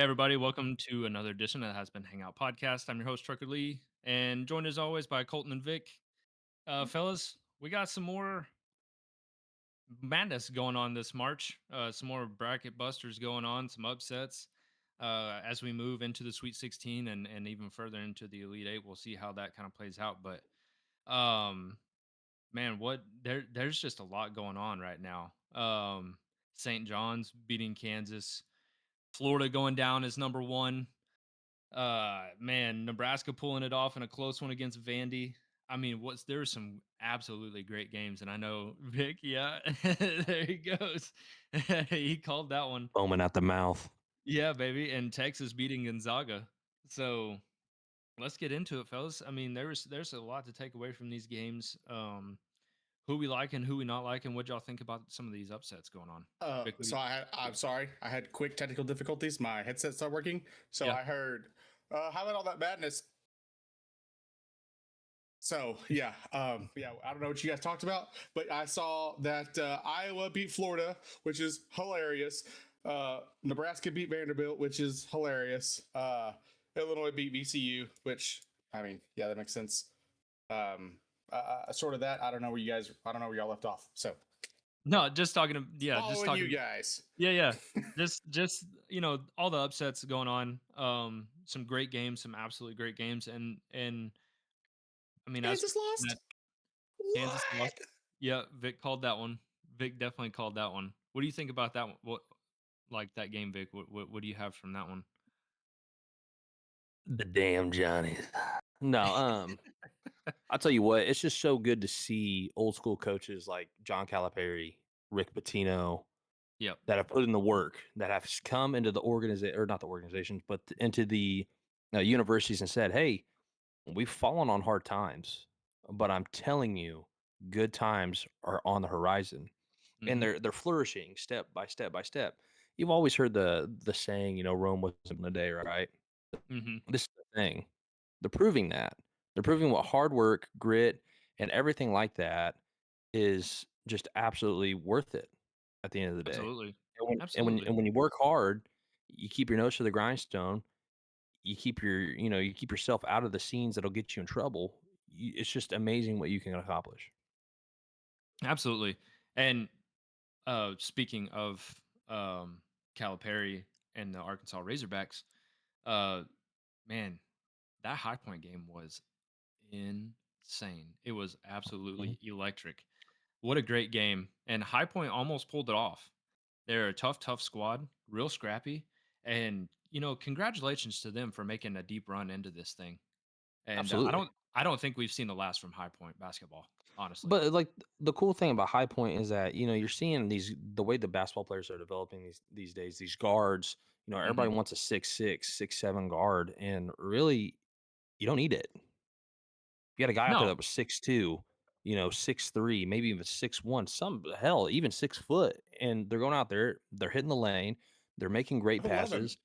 Hey everybody, welcome to another edition of the Has Been Hangout podcast. I'm your host Trucker Lee, and joined as always by Colton and Vic. Fellas, we got some more madness going on this March. Some more bracket busters going on, some upsets. As we move into the Sweet 16 and even further into the Elite Eight, we'll see how that kind of plays out. But man, there's just a lot going on right now. St. John's beating Kansas, Florida going down as number one. Man, Nebraska pulling it off in a close one against Vandy. I mean, there's some absolutely great games, and I know Vic, yeah, there he goes. He called that one. Foaming at the mouth. Yeah, baby. And Texas beating Gonzaga. So let's get into it, fellas. I mean, there's a lot to take away from these games. Who we like and who we not like, and what y'all think about some of these upsets going on. Vic, I'm sorry. I had quick technical difficulties. My headset stopped working. So Yeah. I heard, how about all that madness? So yeah, I don't know what you guys talked about, but I saw that Iowa beat Florida, which is hilarious. Nebraska beat Vanderbilt, which is hilarious. Illinois beat VCU, which I mean, yeah, that makes sense. Sort of that. I don't know where y'all left off. So No, just talking to just following talking. you guys. Yeah. Just all the upsets going on. Some great games, some absolutely great games, and I mean as Kansas lost. that Kansas lost. What? Yeah, Vic called that one. Vic definitely called that one. What do you think about that one? What like that game, Vic? What do you have from that one? The damn Johnnies. No, I'll tell you what, it's just so good to see old school coaches like John Calipari, Rick Pitino Yep. that have put in the work, that have come into the organization, or not the organizations, but into the universities and said, "Hey, we've fallen on hard times, but I'm telling you, good times are on the horizon." And Hmm. they're flourishing step by step by step. You've always heard the saying, Rome wasn't in a day, right? Hmm. This is the thing. They're proving that. They're proving what hard work, grit, and everything like that is just absolutely worth it at the end of the day. Absolutely. And when and when Absolutely. and when you work hard, you keep your nose to the grindstone. You keep yourself out of the scenes that'll get you in trouble. It's just amazing what you can accomplish. Absolutely. And speaking of Calipari and the Arkansas Razorbacks, uh man, that High Point game was insane. It was Mhm. absolutely electric. What a great game. And High Point almost pulled it off. They're a tough squad, real scrappy. And, congratulations to them for making a deep run into this thing. And Absolutely. I don't think we've seen the last from High Point basketball, honestly. But, like, the cool thing about High Point is that, you're seeing the way the basketball players are developing these days, these guards, everybody Hmm. wants a 6'6", 6'7" guard, and really, you don't need it. You got a guy out there No, that was 6'2", 6'3", maybe even 6'1", some hell, even 6 foot, and they're going out there, they're hitting the lane, they're making great I love him. passes.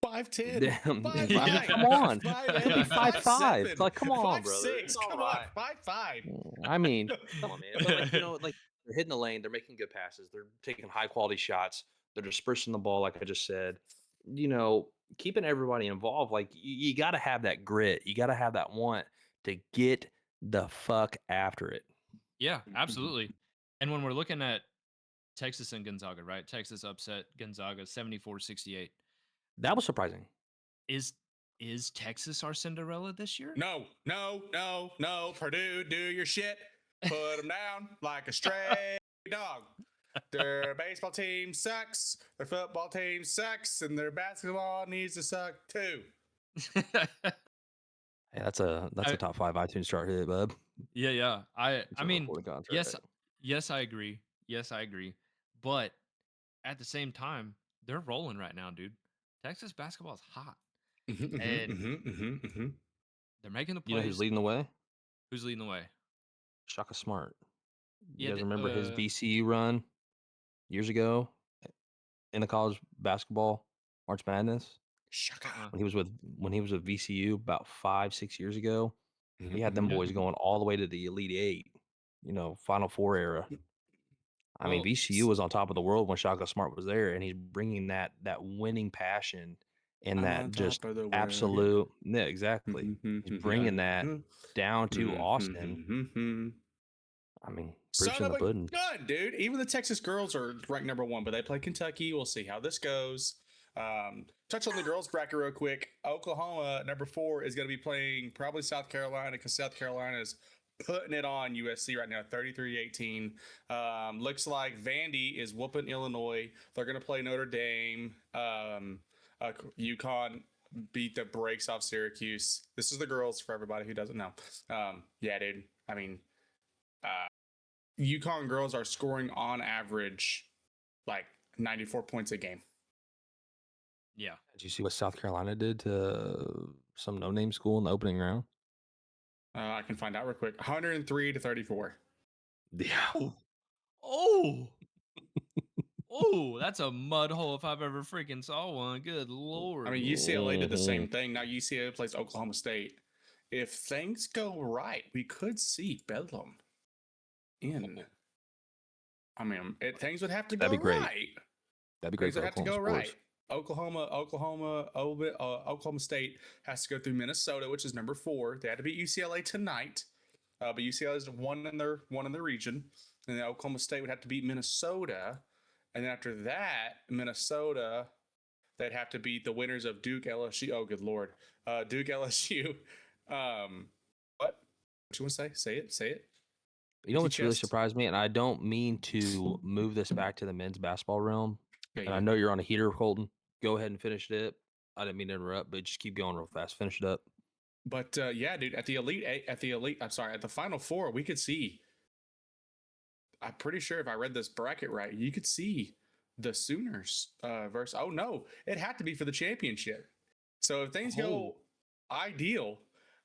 5'10", Damn, five come yeah. on. Could be 5'8", 5'5". 5'7", Like, come on, brother. It's 5'6". all Come on, right. 5'5". I mean, come on, man. But like they're hitting the lane, they're making good passes, they're taking high quality shots, they're dispersing the ball, like I just said. You know, keeping everybody involved. Like you got to have that grit. You got to have that want to get the fuck after it. Yeah, absolutely. And when we're looking at Texas and Gonzaga, right? Texas upset Gonzaga 74-68. That was surprising. Is is Texas our Cinderella this year? No. Purdue, do your shit. Put them down like a stray dog. Their baseball team sucks. Their football team sucks, and their basketball needs to suck too. Hey, that's a I, top 5 iTunes chart hit, bub. yeah. I It's a mean, recording contract. yes, yes, I agree. Yes, I agree. But at the same time, they're rolling right now, dude. Texas basketball is hot, and they're making the You know who's plays. leading the way? Who's leading the way? Shaka Smart. You Yeah, guys remember his VCU run years ago in the college basketball March Madness? Shaka. uh-uh. When he was with VCU about 5-6 years ago, he had them Yeah. boys going all the way to the Elite Eight, Final Four era. I mean, Well, VCU was on top of the world when Shaka Smart was there, and he's bringing that winning passion and On that just top of the world. absolute, yeah, exactly. He's bringing that down to Austin. I mean, proof's Son in of the a pudding. gun, dude. Even the Texas girls are ranked number 1, but they play Kentucky. We'll see how this goes. Touch on the girls bracket real quick. Oklahoma, number 4, is going to be playing probably South Carolina because South Carolina is putting it on USC right now, 33-18. Looks like Vandy is whooping Illinois. They're going to play Notre Dame. UConn beat the brakes off Syracuse. This is the girls for everybody who doesn't know. Yeah, dude. I mean, UConn girls are scoring on average like 94 points a game. Yeah. Did you see what South Carolina did to some no-name school in the opening round? I can find out real quick. 103-34. Yeah. Oh. Oh, that's a mud hole if I've ever freaking saw one. Good lord. I mean, UCLA did the same thing. Now UCLA plays Oklahoma State. If things go right, we could see Bedlam in. I mean, things would have to That'd go be great. right. That'd be great Things for would have to Oklahoma go sports. right. Oklahoma State has to go through Minnesota, which is number 4. They had to beat UCLA tonight, but UCLA is one in their region, and then Oklahoma State would have to beat Minnesota, and then after that, Minnesota, they'd have to beat the winners of Duke LSU. Oh, good lord, Duke LSU. What you want to say? Say it. You know what's really chest. surprised me, and I don't mean to move this back to the men's basketball realm, Yeah, and I know you're on a heater, Colton. Go ahead and finish it up. I didn't mean to interrupt, but just keep going real fast. Finish it up. But yeah, dude, at the Final Four, we could see. I'm pretty sure if I read this bracket right, you could see the Sooners versus. Oh no, it had to be for the championship. So if things go ideal,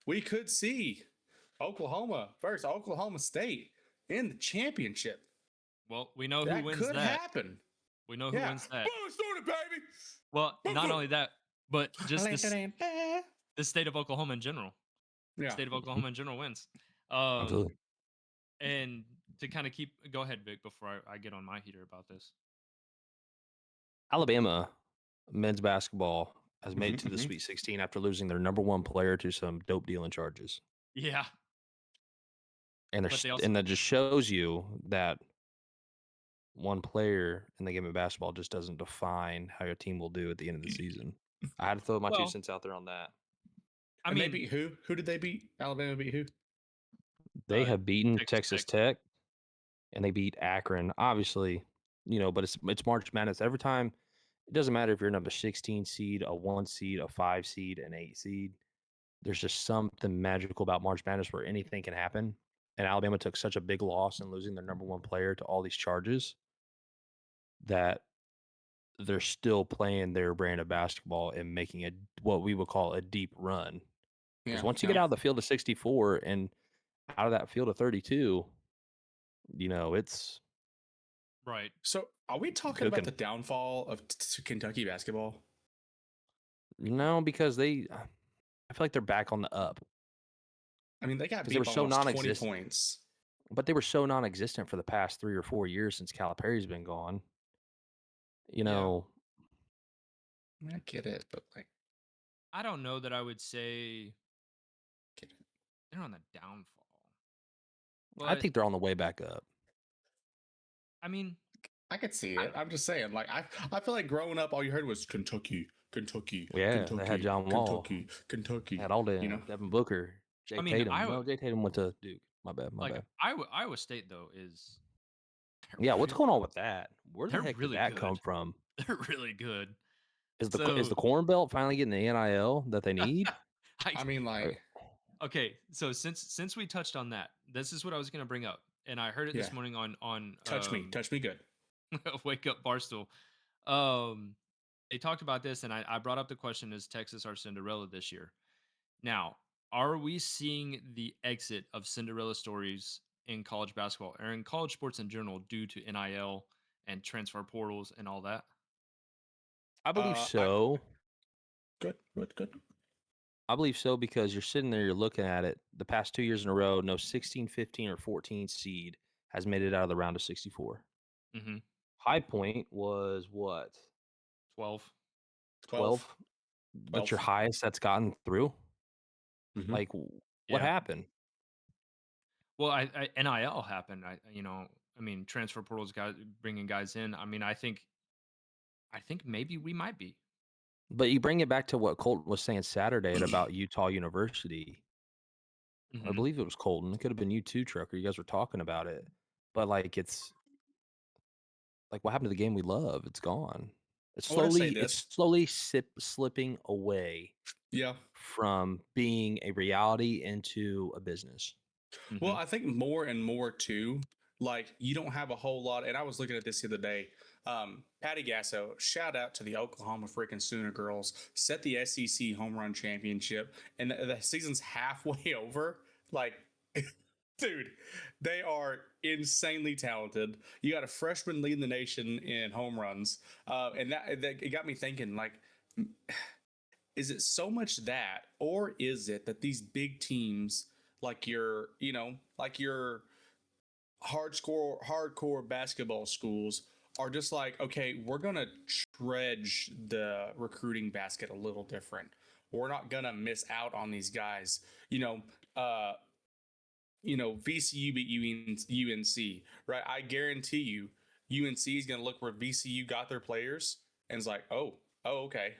we could see Oklahoma versus Oklahoma State in the championship. Well, we know That who wins could that. happen. We know who wins that. Oh, Sooner, baby. Well, not only that, but just the state of Oklahoma in general. Yeah. State of Oklahoma in general wins. Absolutely. And to kind of go ahead, Vic, before I get on my heater about this. Alabama men's basketball has made it to the Sweet 16 after losing their number 1 player to some dope dealing charges. Yeah. And and that just shows you that one player in the game of basketball just doesn't define how your team will do at the end of the season. I had to throw my 2 cents out there on that. I mean, they beat who? Who did they beat? Alabama beat who? They have beaten Texas Tech, and they beat Akron. Obviously, but it's March Madness. Every time, it doesn't matter if you're number 16 seed, a 1 seed, a 5 seed, an 8 seed. There's just something magical about March Madness where anything can happen. And Alabama took such a big loss in losing their number 1 player to all these charges that they're still playing their brand of basketball and making what we would call a deep run. Because once you get out of the field of 64 and out of that field of 32, it's right. So are we talking about the downfall of Kentucky basketball? No, because I feel like they're back on the up. I mean, they got beat by almost 20 points. But they were so non-existent for the past 3 or 4 years since Calipari's been gone. I get it, but I don't know that I would say they're on the downfall. But, I think they're on the way back up. I mean, I could see it. I'm just saying, I feel like growing up, all you heard was Kentucky. Yeah, Kentucky, they had John Wall. Kentucky. Had all the Devin Booker, Jay Tatum. Jay Tatum went to Duke. My bad. Iowa State though is. Yeah, what's going on with that? Where the heck did that come from? They're really good. Is the Corn Belt finally getting the NIL that they need? I mean, okay. So since we touched on that, this is what I was going to bring up, and I heard it this morning on touch me good. Wake Up Barstool. They talked about this, and I brought up the question: is Texas our Cinderella this year? Now, are we seeing the exit of Cinderella stories in college basketball or in college sports in general due to NIL and transfer portals and all that? I believe so. Good. I believe so because you're sitting there, you're looking at it. The past 2 years in a row, no 16, 15, or 14 seed has made it out of the round of 64. Mm-hmm. High Point was what? 12. That's your 12th. highest that's gotten through. Mhm. Like, what Yeah. happened? Well, NIL happened. I mean, transfer portals, guys bringing guys in. I mean, I think maybe we might be. But you bring it back to what Colton was saying Saturday at about Utah University. I Mhm. believe it was Colton. It could have been you too, Trucker. You guys were talking about it. But like it's like what happened to the game we love? It's gone. I want to say It's this. slowly slipping away Yeah. from being a reality into a business. Well, Mhm. I think more and more too. Like you don't have a whole lot. And I was looking at this the other day. Patty Gasso, shout out to the Oklahoma freaking Sooner girls, set the SEC home run championship, and the season's halfway over. Like, dude, they are insanely talented. You got a freshman leading the nation in home runs, and that it got me thinking. Like, is it so much that, or is it that these big teams, like your hardcore basketball schools, are just like, okay, we're gonna dredge the recruiting basket a little different. We're not gonna miss out on these guys. Uh, VCU beat UNC, right? I guarantee you, UNC is going to look where VCU got their players and it's like, okay.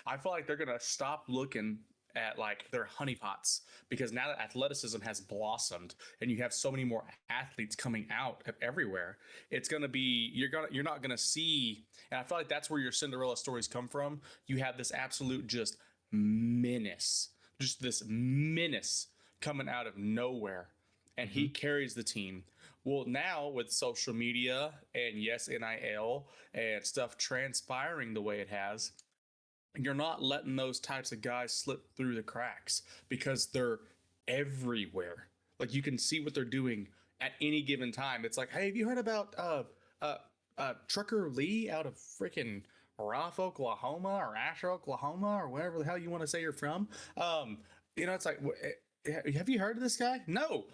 I feel like they're going to stop looking at like their honeypots because now that athleticism has blossomed and you have so many more athletes coming out of everywhere, it's going to be you're not going to see. And I feel like that's where your Cinderella stories come from. You have this absolute just this menace coming out of nowhere, and he carries the team. Well, now with social media and yes, NIL and stuff transpiring the way it has, you're not letting those types of guys slip through the cracks because they're everywhere. Like you can see what they're doing at any given time. It's like, hey, have you heard about Trucker Lee out of freaking Roth, Oklahoma, or Asher, Oklahoma, or wherever the hell you want to say you're from? It's like, have you heard of this guy? No.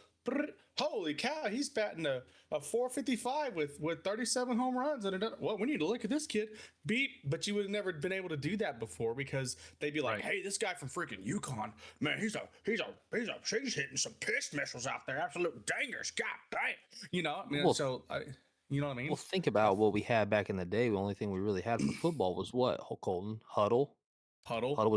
Holy cow, he's batting a 455 with 37 home runs. And well, we need to look at this kid. Beep. But you would have never been able to do that before because they'd be like, Right. hey, this guy from freaking Yukon, man, he's hitting some piss missiles out there. Absolute dangers. God damn. Well, You know what I mean? Well, think about what we had back in the day. The only thing we really had for football was what, Colton? Huddle. Huddle. Huddle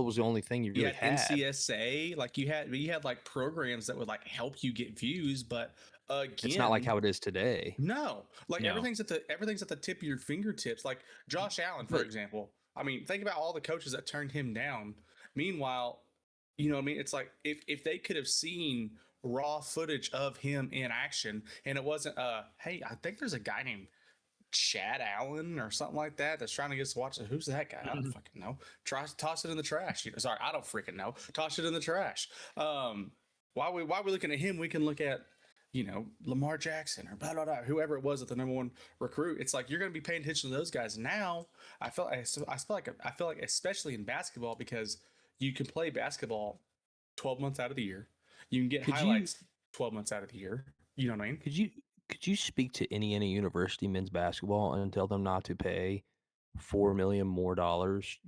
was the only thing you You really had had. NCSA, like you had like programs that would like help you get views, but again, It's not like how it is today. no, like No. everything's at the tip of your fingertips. Like Josh Allen, for But- example. I mean, think about all the coaches that turned him down. Meanwhile, you know what I mean? It's like if they could have seen raw footage of him in action and it wasn't hey, I think there's a guy named Chad Allen or something like that that's trying to get us to watch it. Who's that guy? I don't fucking know. Toss it in the trash. Sorry, I don't freaking know. Toss it in the trash. While we looking at him, we can look at Lamar Jackson or blah blah blah, whoever it was at the number one recruit. It's like you're going to be paying attention to those guys now. I feel like especially in basketball because you can play basketball 12 months out of the year. You can get highlights 12 months out of the year. You know what I mean? Could you speak to any university men's basketball and tell them not to pay $4 million more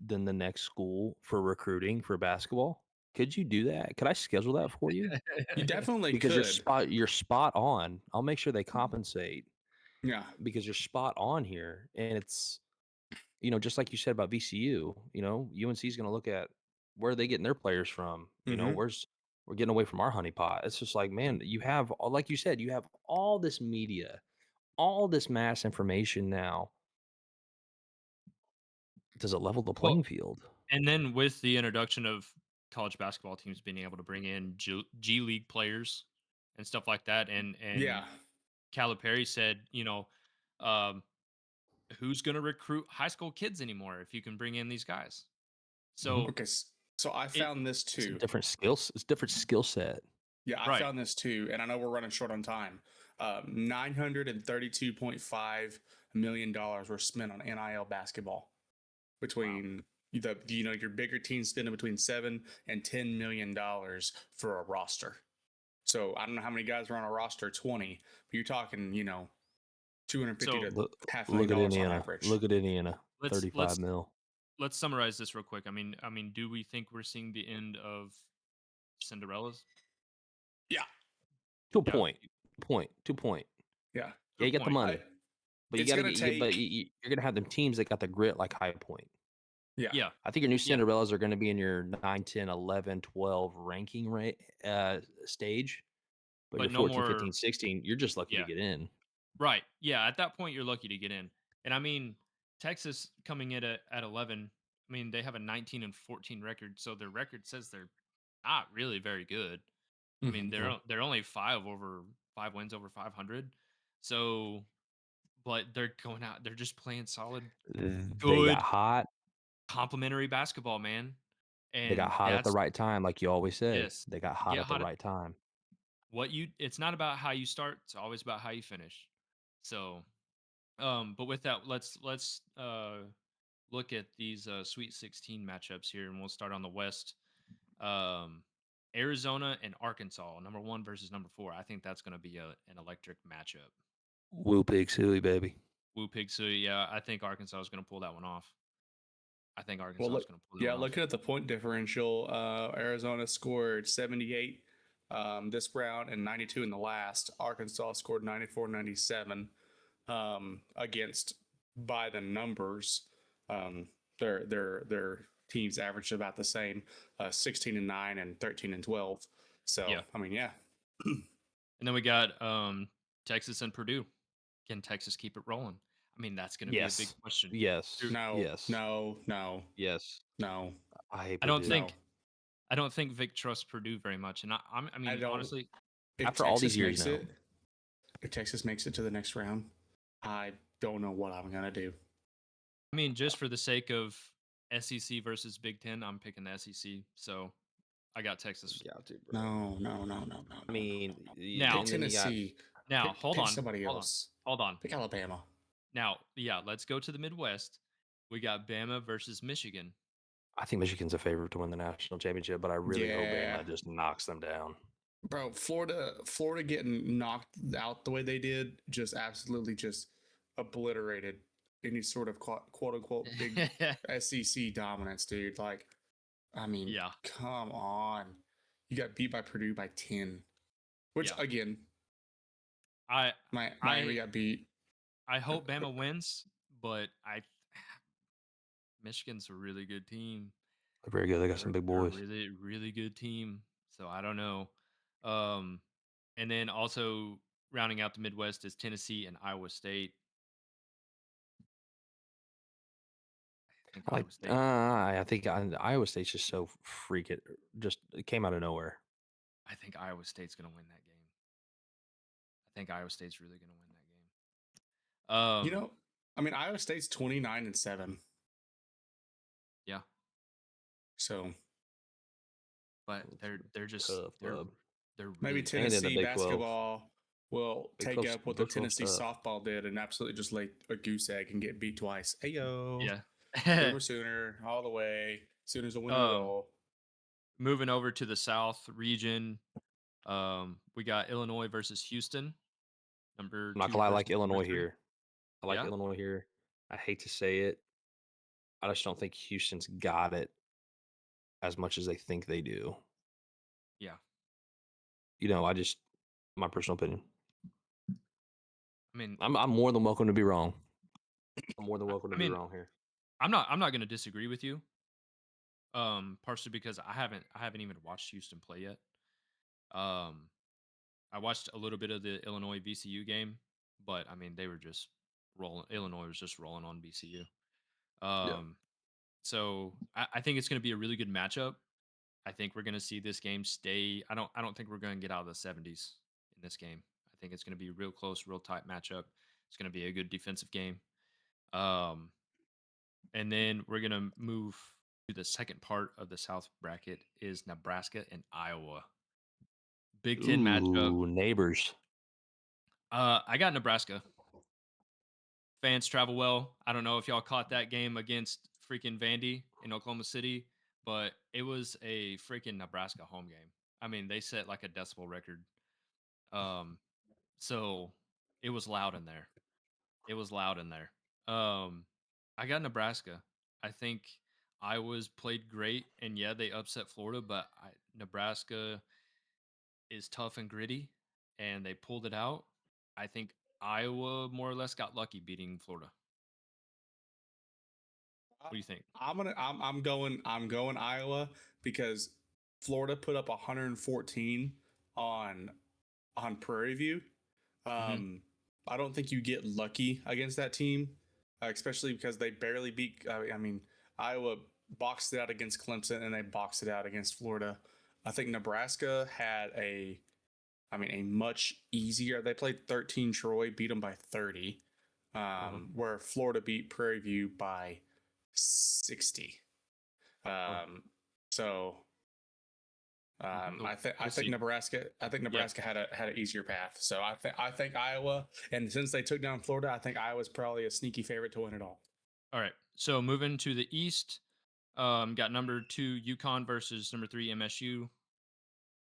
than the next school for recruiting for basketball? Could you do that? Could I schedule that for you? You definitely Because could. you're spot on. I'll make sure they compensate Yeah. because you're spot on here. And it's just like you said about VCU, UNC is going to look at where are they getting their players from? Mhm. We're getting away from our honeypot. It's just like, man, you have, like you said, you have all this media, all this mass information now. Does it level the Well, playing field? and then with the introduction of college basketball teams being able to bring in G League players and stuff like that, and Yeah. Calipari said, um, who's going to recruit high school kids anymore if you can bring in these guys? So Okay. So I found this It's a too. different skills. It's a different skill set. Yeah, I Right. found this too, and I know we're running short on time. $932.5 million were spent on NIL basketball between your bigger teams spending between $7 and $10 million for a roster. So I don't know how many guys are on a roster, 20, but you're talking, 250 So to Look, half look million at dollars on Indiana. average. Look at Indiana. let's 35 mil. let's summarize this real quick. I mean, do we think we're seeing the end of Cinderella's? Yeah, To a Yeah, point. yeah. Yeah, to a you got the point. money, but you It's got to gonna get. But take. you're gonna have them teams that got the grit like High Point. Yeah, Yeah, I think your new yeah, Cinderellas are going to be in your 9, 10, 11, 12 ranking rate stage, but but your no 14, more. 15, 16, you're just lucky to Yeah, get in. right. Yeah, at that point, you're lucky to get in. And I mean, Texas coming in at 11. I mean, they have a 19-14 record, so their record says they're not really very good. I mean, Mhm. they're only 5 wins over 500. So, but they're going out. They're just playing solid, They got good, hot. complimentary basketball, man. They got And hot at the that's right time, like you always say. yes. They got You hot get at the hot. right time. It's not about how you start. It's always about how you finish. So, but with that, let's look at these Sweet 16 matchups here, and we'll start on the West. Um, Arizona and Arkansas, number 1 versus number 4. I think that's going to be an electric matchup. Woo pig suey, baby. Woo Pig Sooie. Yeah, I think Arkansas is going to pull that one off. I think Well, Arkansas is look, going to pull that yeah, one off. looking at the point differential, Arizona scored 78 this round and 92 in the last. Arkansas scored 94, 97 against by the numbers. Their teams averaged about the same, 16 and 9 and 13 and 12. So Yeah. I mean, yeah, And then we got Texas and Purdue. Can Texas keep it rolling? I mean, that's going to be a big Yes. question. Yes. Dude, no, Yes. no, no, Yes. no, I hate I don't Purdue. no. think I don't think Vic trusts Purdue very much, and I mean, don't. honestly, If After all these Texas years makes now. it, if Texas makes it to the next round, I don't know what I'm gonna do. just for the sake of SEC versus Big Ten, I'm picking the SEC. So I got Texas. Yeah, dude, bro. No. I mean, Now- Pick and then you got Tennessee. Now, pick, hold pick on, somebody hold on, else. hold on. Pick Alabama. Now, yeah, let's go to the Midwest. We got Bama versus Michigan. I think Michigan's a favorite to win the national championship, but I really hope Yeah. Bama just knocks them down. Bro, Florida getting knocked out the way they did just absolutely just obliterated any sort of quote unquote big SEC dominance, dude. Like, I mean, Yeah. come on. You got beat by Purdue by 10. Which Yeah. again, I Miami got beat. I hope Bama wins, but Michigan's a really good team. They're very good. They got some big They're a boys. really, really good team. So I don't know. And then also rounding out the Midwest is Tennessee and Iowa State. I think Like, Iowa State. I think Iowa State's just so freaking. Just it came out of nowhere. I think Iowa State's gonna win that game. I think Iowa State's really gonna win that game. You know, I mean, Iowa State's 29 and 7. Yeah, So but they're just Tough, they're bub. they're maybe really And in the Tennessee Big 12. basketball will Big take 12's up what the Big 12's Tennessee tough. softball did and absolutely just lay a goose egg and get beat twice. Hey yo, yeah. Boomer Sooner all the way. Sooners will win it Um, all. Moving over to the South region, we got Illinois versus Houston. Number I'm not 2 gonna lie, I versus like number Illinois 3. here. I like Yeah? Illinois here. I hate to say it. I just don't think Houston's got it as much as they think they do. Yeah. You know, my personal opinion. I mean, I'm more than welcome to be wrong. I'm more than welcome to I be mean, wrong here. I'm not going to disagree with you. Partially because I haven't even watched Houston play yet. Um, I watched a little bit of the Illinois VCU game, but I mean they were just rolling. Illinois was just rolling on VCU. So I think it's going to be a really good matchup. I think we're going to see this game stay. I don't think we're going to get out of the 70s in this game. I think it's going to be real close, real tight matchup. It's going to be a good defensive game. And then we're going to move to the second part of the South bracket is Nebraska and Iowa. Big Ten matchup. Ooh, neighbors. I got Nebraska. Fans travel well. I don't know if y'all caught that game against freaking Vandy in Oklahoma City, but it was a freaking Nebraska home game. I mean, they set like a decibel record. So it was loud in there. It was loud in there. I got Nebraska. I think Iowa's played great, and yeah, they upset Florida, but Nebraska is tough and gritty, and they pulled it out. I think Iowa more or less got lucky beating Florida. What do you think? I'm going Iowa because Florida put up 114 on Prairie View. Mhm. I don't think you get lucky against that team, especially because they barely beat. I mean, Iowa boxed it out against Clemson and they boxed it out against Florida. I think Nebraska had a much easier. They played 13 Troy, beat them by 30, where Florida beat Prairie View by 60. So I We'll think see. Nebraska had an easier path. So I think Iowa, and since they took down Florida, I think Iowa's probably a sneaky favorite to win it all. All right. So moving to the East, got number 2 UConn versus number 3 MSU.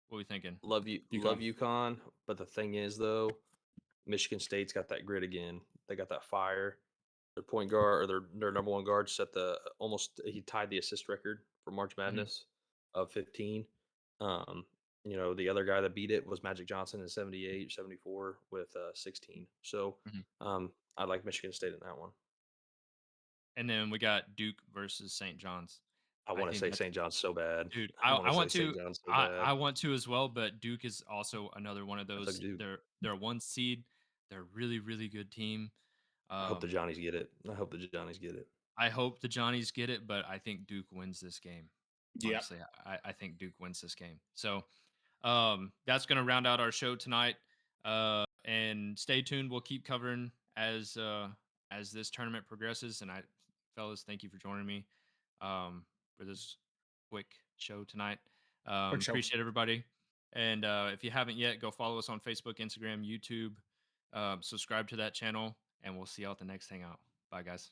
What are we thinking? Love you, UConn. love UConn. But the thing is, though, Michigan State's got that grit again. They got that fire. Their point guard or their number one guard set he tied the assist record for March Madness of 15. Um, the other guy that beat it was Magic Johnson in 78, 74 with 16. So Mhm. I like Michigan State in that one. And then we got Duke versus St. John's. I want to think say that's- St. John's so bad. Dude, I I want want to say to. St. John's so I bad. want to as well, but Duke is also another one of I took those. Duke. They're a 1 seed. They're a really really good team. I hope the Johnnies get it. I hope the Johnnies get it. I hope the Johnnies get it, but I think Duke wins this game. Yeah. Honestly, I think Duke wins this game. So that's going to round out our show tonight. And stay tuned. We'll keep covering as this tournament progresses. And fellas, thank you for joining me for this quick show tonight. Quick show. Appreciate everybody. And if you haven't yet, go follow us on Facebook, Instagram, YouTube. Subscribe to that channel, and we'll see you all at the next hangout. Bye, guys.